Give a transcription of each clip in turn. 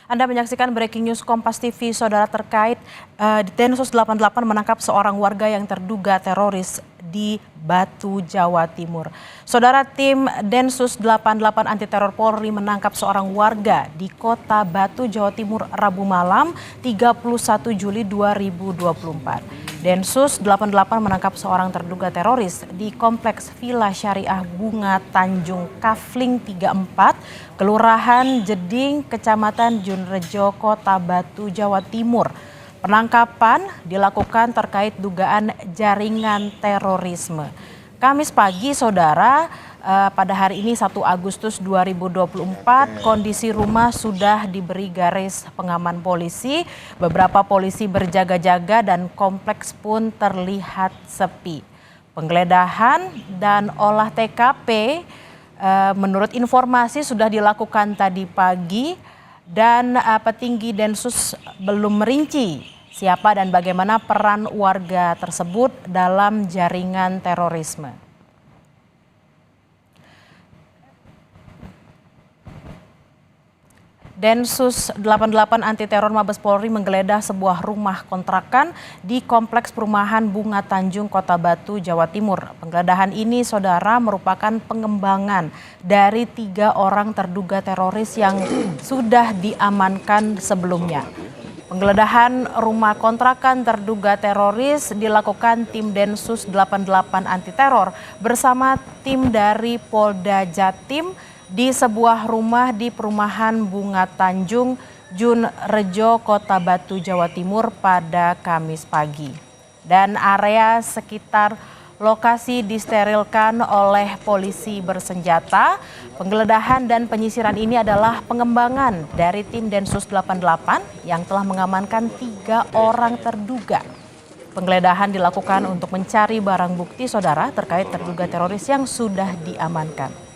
Anda menyaksikan Breaking News Kompas TV, saudara, terkait Densus 88 menangkap seorang warga yang terduga teroris di Batu, Jawa Timur. Saudara, tim Densus 88 anti teror Polri menangkap seorang warga di Kota Batu, Jawa Timur Rabu malam 31 Juli 2024. Densus 88 menangkap seorang terduga teroris di Kompleks Villa Syariah Bunga Tanjung Kafling 34, Kelurahan Jeding, Kecamatan Junrejo, Kota Batu, Jawa Timur. Penangkapan dilakukan terkait dugaan jaringan terorisme. Kamis pagi, saudara, pada hari ini 1 Agustus 2024, kondisi rumah sudah diberi garis pengaman polisi. Beberapa polisi berjaga-jaga dan kompleks pun terlihat sepi. Penggeledahan dan olah TKP menurut informasi sudah dilakukan tadi pagi dan petinggi Densus belum merinci siapa dan bagaimana peran warga tersebut dalam jaringan terorisme. Densus 88 anti teror Mabes Polri menggeledah sebuah rumah kontrakan di Kompleks Perumahan Bunga Tanjung, Kota Batu, Jawa Timur. Penggeledahan ini, saudara, merupakan pengembangan dari 3 orang terduga teroris yang sudah diamankan sebelumnya. Penggeledahan rumah kontrakan terduga teroris dilakukan tim Densus 88 anti teror bersama tim dari Polda Jatim di sebuah rumah di Perumahan Bunga Tanjung, Junrejo, Kota Batu, Jawa Timur pada Kamis pagi. Dan area sekitar lokasi disterilkan oleh polisi bersenjata. Penggeledahan dan penyisiran ini adalah pengembangan dari tim Densus 88 yang telah mengamankan 3 orang terduga. Penggeledahan dilakukan untuk mencari barang bukti, saudara, terkait terduga teroris yang sudah diamankan.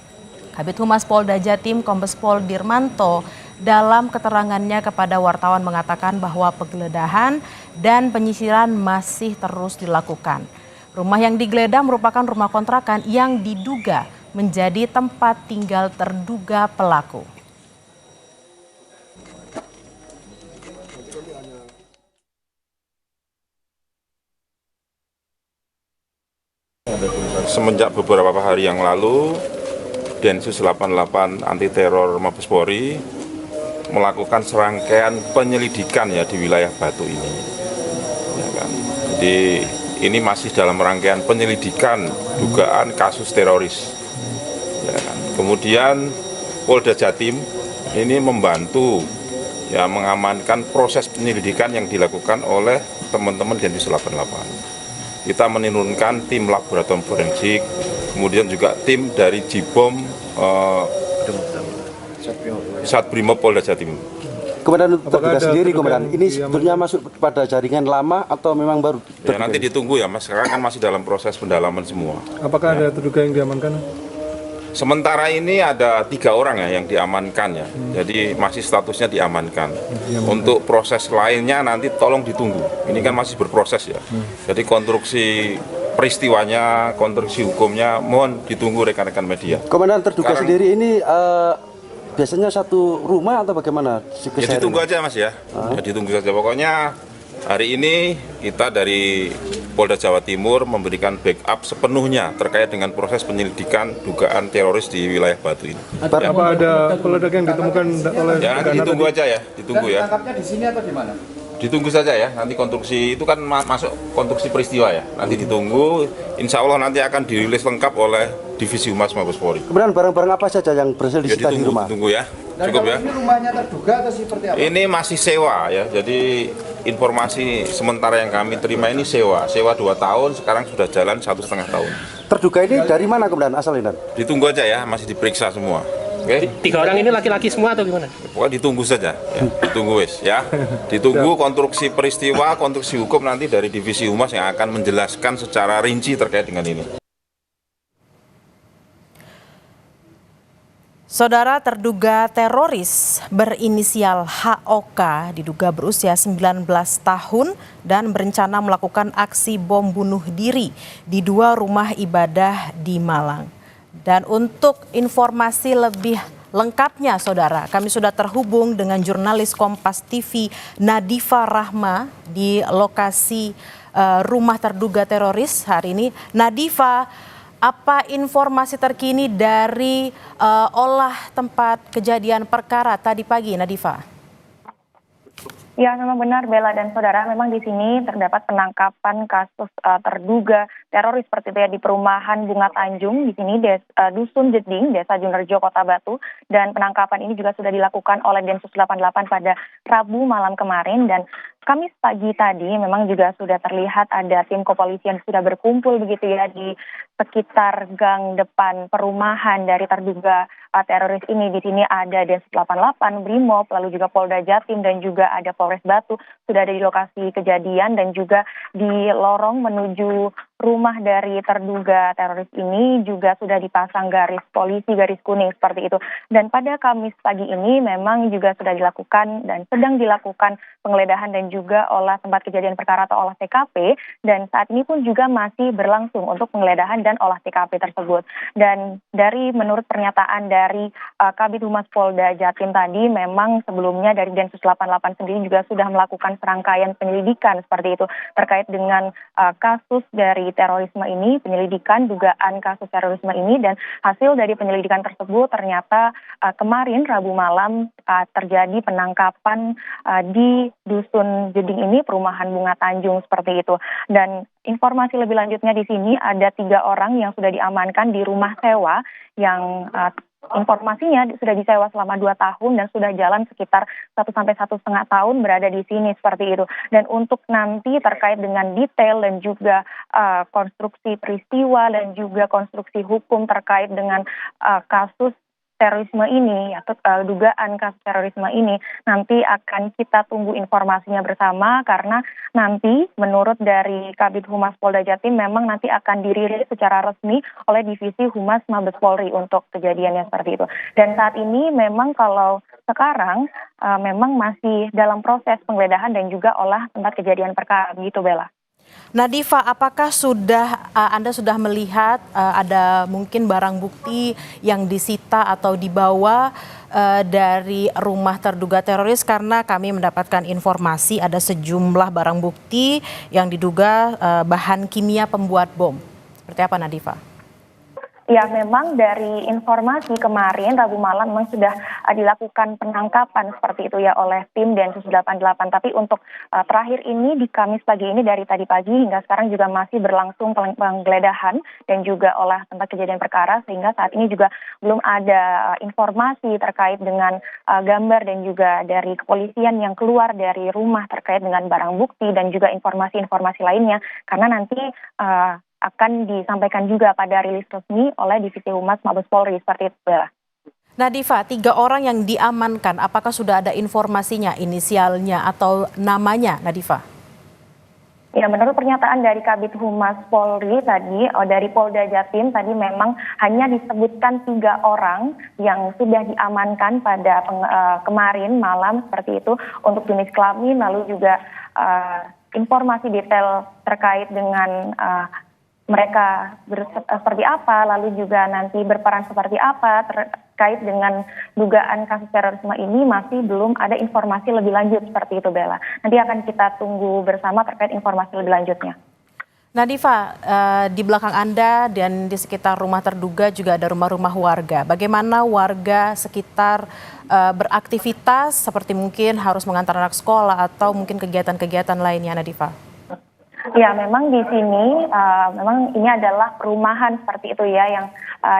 Kabid Humas Polda Jatim Kombes Pol Dirmanto dalam keterangannya kepada wartawan mengatakan bahwa penggeledahan dan penyisiran masih terus dilakukan. Rumah yang digeledah merupakan rumah kontrakan yang diduga menjadi tempat tinggal terduga pelaku. Semenjak beberapa hari yang lalu, Densus 88 anti teror Mabes Polri melakukan serangkaian penyelidikan ya di wilayah Batu ini. Ya kan? Jadi ini masih dalam rangkaian penyelidikan dugaan kasus teroris. Ya kan? Kemudian Polda Jatim ini membantu ya mengamankan proses penyelidikan yang dilakukan oleh teman-teman Densus 88. Kita menurunkan tim laboratorium forensik, kemudian juga tim dari Jibom Satbrimob Polda Jatim. Komandan terduga sendiri, Komandan, ini sebetulnya masuk pada jaringan lama atau memang baru? Ya, nanti ditunggu ya, Mas. Sekarang kan masih dalam proses pendalaman semua. Apakah ada terduga yang diamankan? Sementara ini ada 3 orang ya yang diamankan ya. Jadi masih statusnya diamankan. Untuk proses lainnya nanti tolong ditunggu. Ini kan masih berproses ya. Jadi konstruksi peristiwanya, konstruksi hukumnya mohon ditunggu rekan-rekan media. Komandan terduga sendiri ini biasanya satu rumah atau bagaimana? Ya ditunggu aja, Mas ya. Ya ditunggu saja. Pokoknya hari ini kita dari Polda Jawa Timur memberikan backup sepenuhnya terkait dengan proses penyelidikan dugaan teroris di wilayah Batu ini. Apa ada peledak yang ditemukan oleh? Ya nanti ditunggu aja ya, ditunggu ya. Tangkapnya di sini atau di mana? Ditunggu saja ya, nanti konstruksi itu kan masuk konstruksi peristiwa ya. Nanti ditunggu, insya Allah nanti akan dirilis lengkap oleh Divisi Humas Mabes Polri. Kemudian barang-barang apa saja yang berhasil disita di rumah? Ditunggu ya, Dan cukup ya. Ini rumahnya terduga atau seperti apa? Ini masih sewa ya, jadi informasi sementara yang kami terima ini sewa 2 tahun, sekarang sudah jalan 1,5 tahun. Terduga ini dari mana, Komandan, asalnya? Ditunggu aja ya, masih diperiksa semua. Oke? 3 orang ini laki-laki semua atau gimana? Pokoknya ditunggu saja, ya. Ditunggu wis ya. Ditunggu konstruksi peristiwa, konstruksi hukum nanti dari Divisi Humas yang akan menjelaskan secara rinci terkait dengan ini. Saudara, terduga teroris berinisial HOK diduga berusia 19 tahun dan berencana melakukan aksi bom bunuh diri di 2 rumah ibadah di Malang. Dan untuk informasi lebih lengkapnya, saudara, kami sudah terhubung dengan jurnalis Kompas TV Nadifa Rahma di lokasi rumah terduga teroris hari ini. Nadifa, apa informasi terkini dari olah tempat kejadian perkara tadi pagi, Nadifa? Ya, memang benar Bella dan saudara, memang di sini terdapat penangkapan kasus terduga teroris seperti itu ya di perumahan Bunga Tanjung di sini Dusun Jeding, Desa Junrejo, Kota Batu, dan penangkapan ini juga sudah dilakukan oleh Densus 88 pada Rabu malam kemarin. Dan Kamis pagi tadi memang juga sudah terlihat ada tim kepolisian sudah berkumpul begitu ya di sekitar gang depan perumahan dari terduga teroris ini. Di sini ada Densus 88, Brimob, lalu juga Polda Jatim dan juga ada Polres Batu sudah ada di lokasi kejadian dan juga di lorong menuju rumah dari terduga teroris ini juga sudah dipasang garis polisi, garis kuning seperti itu. Dan pada Kamis pagi ini memang juga sudah dilakukan dan sedang dilakukan penggeledahan dan juga olah tempat kejadian perkara atau olah TKP, dan saat ini pun juga masih berlangsung untuk penggeledahan dan olah TKP tersebut. Dan dari menurut pernyataan dari Kabid Humas Polda Jatim tadi, memang sebelumnya dari Densus 88 sendiri juga sudah melakukan serangkaian penyelidikan seperti itu terkait dengan kasus dari terorisme ini, penyelidikan dugaan kasus terorisme ini, dan hasil dari penyelidikan tersebut ternyata kemarin Rabu malam terjadi penangkapan di Dusun Jeding ini, perumahan Bunga Tanjung seperti itu. Dan informasi lebih lanjutnya di sini ada 3 orang yang sudah diamankan di rumah sewa yang informasinya sudah disewa selama 2 tahun dan sudah jalan sekitar 1 sampai 1,5 tahun berada di sini seperti itu. Dan untuk nanti terkait dengan detail dan juga konstruksi peristiwa dan juga konstruksi hukum terkait dengan kasus terorisme ini atau dugaan kasus terorisme ini nanti akan kita tunggu informasinya bersama, karena nanti menurut dari Kabid Humas Polda Jatim memang nanti akan dirilis secara resmi oleh Divisi Humas Mabes Polri untuk kejadiannya seperti itu. Dan saat ini memang kalau sekarang memang masih dalam proses penggeledahan dan juga olah tempat kejadian perkara begitu, Bella. Nadifa, apakah Anda sudah melihat ada mungkin barang bukti yang disita atau dibawa dari rumah terduga teroris? Karena kami mendapatkan informasi ada sejumlah barang bukti yang diduga bahan kimia pembuat bom. Seperti apa, Nadifa? Ya, memang dari informasi kemarin Rabu malam memang sudah dilakukan penangkapan seperti itu ya oleh tim Densus 88. Tapi untuk terakhir ini di Kamis pagi ini dari tadi pagi hingga sekarang juga masih berlangsung penggeledahan dan juga olah tempat kejadian perkara, sehingga saat ini juga belum ada informasi terkait dengan gambar dan juga dari kepolisian yang keluar dari rumah terkait dengan barang bukti dan juga informasi-informasi lainnya, karena nanti akan disampaikan juga pada rilis resmi oleh Divisi Humas Mabes Polri seperti itu, Bella. Nadifa, 3 orang yang diamankan, apakah sudah ada informasinya, inisialnya atau namanya, Nadifa? Ya, menurut pernyataan dari Kabid Humas Polri tadi, dari Polda Jatim tadi memang hanya disebutkan 3 orang yang sudah diamankan pada kemarin malam seperti itu untuk jenis kelamin, lalu juga informasi detail terkait dengan mereka seperti apa, lalu juga nanti berperan seperti apa terkait dengan dugaan kasus terorisme ini masih belum ada informasi lebih lanjut seperti itu, Bella. Nanti akan kita tunggu bersama terkait informasi lebih lanjutnya. Nadifa, di belakang Anda dan di sekitar rumah terduga juga ada rumah-rumah warga. Bagaimana warga sekitar beraktivitas seperti mungkin harus mengantar anak sekolah atau mungkin kegiatan-kegiatan lainnya, Nadifa? Ya, memang di sini memang ini adalah perumahan seperti itu ya, yang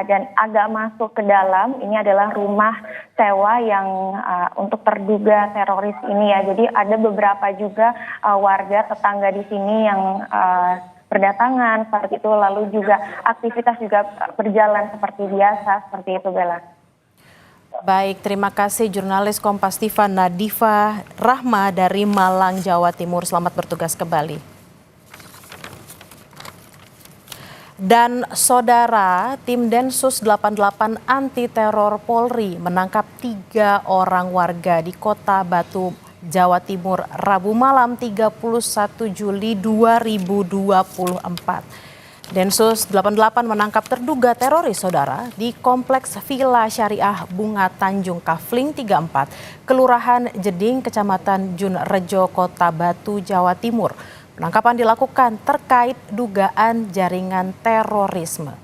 dan agak masuk ke dalam ini adalah rumah sewa yang untuk terduga teroris ini ya. Jadi ada beberapa juga warga tetangga di sini yang berdatangan seperti itu, lalu juga aktivitas juga berjalan seperti biasa seperti itu, Bella. Baik, terima kasih jurnalis Kompas TV Nadifa Rahma dari Malang, Jawa Timur. Selamat bertugas kembali. Dan saudara, tim Densus 88 anti teror Polri menangkap 3 orang warga di Kota Batu, Jawa Timur, Rabu malam 31 Juli 2024. Densus 88 menangkap terduga teroris saudara di Kompleks Villa Syariah Bunga Tanjung Kafling 34, Kelurahan Jeding, Kecamatan Junrejo, Kota Batu, Jawa Timur. Penangkapan dilakukan terkait dugaan jaringan terorisme.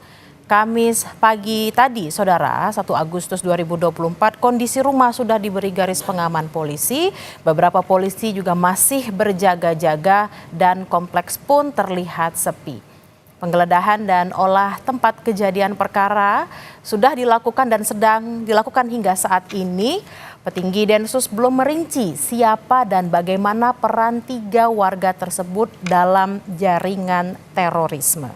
Kamis pagi tadi, saudara, 1 Agustus 2024, kondisi rumah sudah diberi garis pengaman polisi. Beberapa polisi juga masih berjaga-jaga dan kompleks pun terlihat sepi. Penggeledahan dan olah tempat kejadian perkara sudah dilakukan dan sedang dilakukan hingga saat ini. Petinggi Densus belum merinci siapa dan bagaimana peran 3 warga tersebut dalam jaringan terorisme.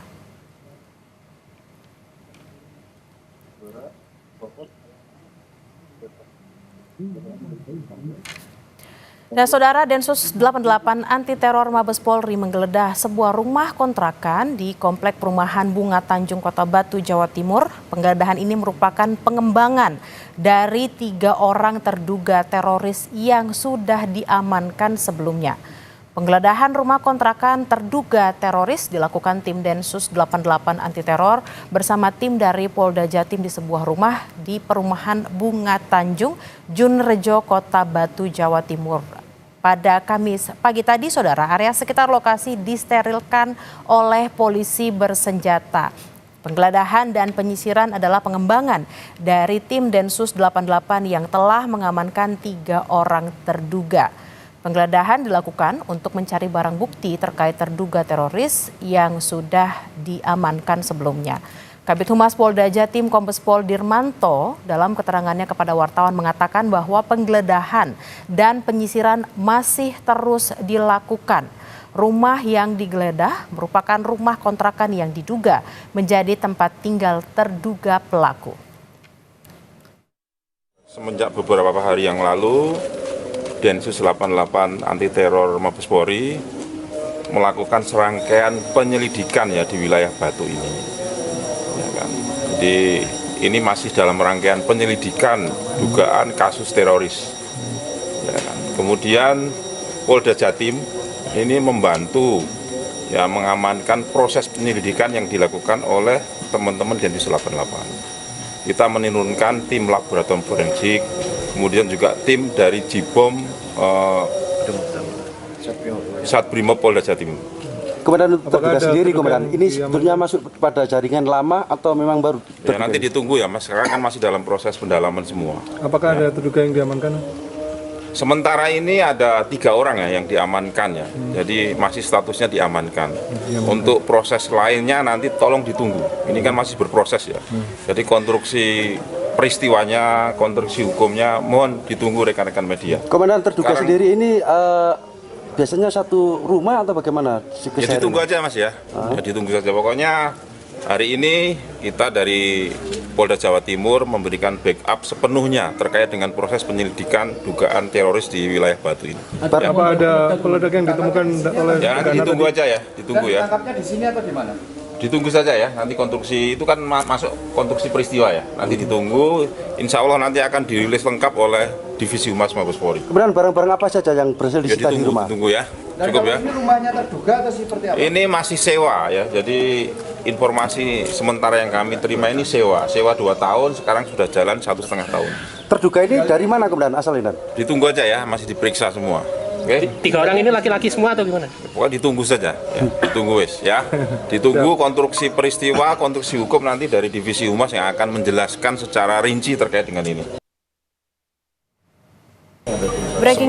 Dan saudara, Densus 88 anti teror Mabes Polri menggeledah sebuah rumah kontrakan di Komplek Perumahan Bunga Tanjung, Kota Batu, Jawa Timur. Penggeledahan ini merupakan pengembangan dari 3 orang terduga teroris yang sudah diamankan sebelumnya. Penggeledahan rumah kontrakan terduga teroris dilakukan tim Densus 88 anti teror bersama tim dari Polda Jatim di sebuah rumah di Perumahan Bunga Tanjung, Junrejo, Kota Batu, Jawa Timur. Pada Kamis pagi tadi, saudara, area sekitar lokasi disterilkan oleh polisi bersenjata. Penggeledahan dan penyisiran adalah pengembangan dari tim Densus 88 yang telah mengamankan 3 orang terduga. Penggeledahan dilakukan untuk mencari barang bukti terkait terduga teroris yang sudah diamankan sebelumnya. Kabid Humas Polda Jatim Kombes Pol Dirmanto dalam keterangannya kepada wartawan mengatakan bahwa penggeledahan dan penyisiran masih terus dilakukan. Rumah yang digeledah merupakan rumah kontrakan yang diduga menjadi tempat tinggal terduga pelaku. Semenjak beberapa hari yang lalu, Densus 88 anti teror Mabes Polri melakukan serangkaian penyelidikan ya di wilayah Batu ini. Ya kan? Jadi ini masih dalam rangkaian penyelidikan dugaan kasus teroris. Ya kan? Kemudian Polda Jatim ini membantu ya mengamankan proses penyelidikan yang dilakukan oleh teman-teman Densus 88. Kita menurunkan tim laboratorium forensik, kemudian juga tim dari Jibom Satbrimob Polda Jatim. Komandan terduga sendiri, Komandan, ini sebetulnya masuk pada jaringan lama atau memang baru? Ya, nanti ditunggu ya Mas, sekarang kan masih dalam proses pendalaman semua. Apakah ada terduga yang diamankan? Sementara ini ada 3 orang ya yang diamankan ya, jadi masih statusnya diamankan. Untuk proses lainnya nanti tolong ditunggu, ini kan masih berproses ya. Jadi konstruksi peristiwanya, konstruksi hukumnya mohon ditunggu rekan-rekan media. Komandan terduga sendiri ini biasanya satu rumah atau bagaimana? Ya ditunggu aja Mas ya, ya ditunggu saja. Pokoknya hari ini kita dari Polda Jawa Timur memberikan backup sepenuhnya terkait dengan proses penyelidikan dugaan teroris di wilayah Batu ini. Apa ada peledak yang ditemukan oleh? Ya nanti ditunggu aja ya, ditunggu ya. Tangkapnya di sini atau di mana? Ditunggu saja ya, nanti konstruksi itu kan masuk konstruksi peristiwa ya. Nanti ditunggu, insya Allah nanti akan dirilis lengkap oleh Divisi Humas Mabes Polri. Kemudian barang-barang apa saja yang berhasil disita di rumah? Ditunggu ya, Dan cukup ya. Ini rumahnya terduga atau seperti apa? Ini masih sewa ya, jadi informasi sementara yang kami terima ini sewa 2 tahun, sekarang sudah jalan 1,5 tahun. Terduga ini dari mana, Komandan, asalnya? Ditunggu aja ya, masih diperiksa semua. Oke? 3 orang ini laki-laki semua atau gimana? Pokoknya ditunggu saja, ya. Ditunggu wis ya. Ditunggu konstruksi peristiwa, konstruksi hukum nanti dari Divisi Humas yang akan menjelaskan secara rinci terkait dengan ini. Breaking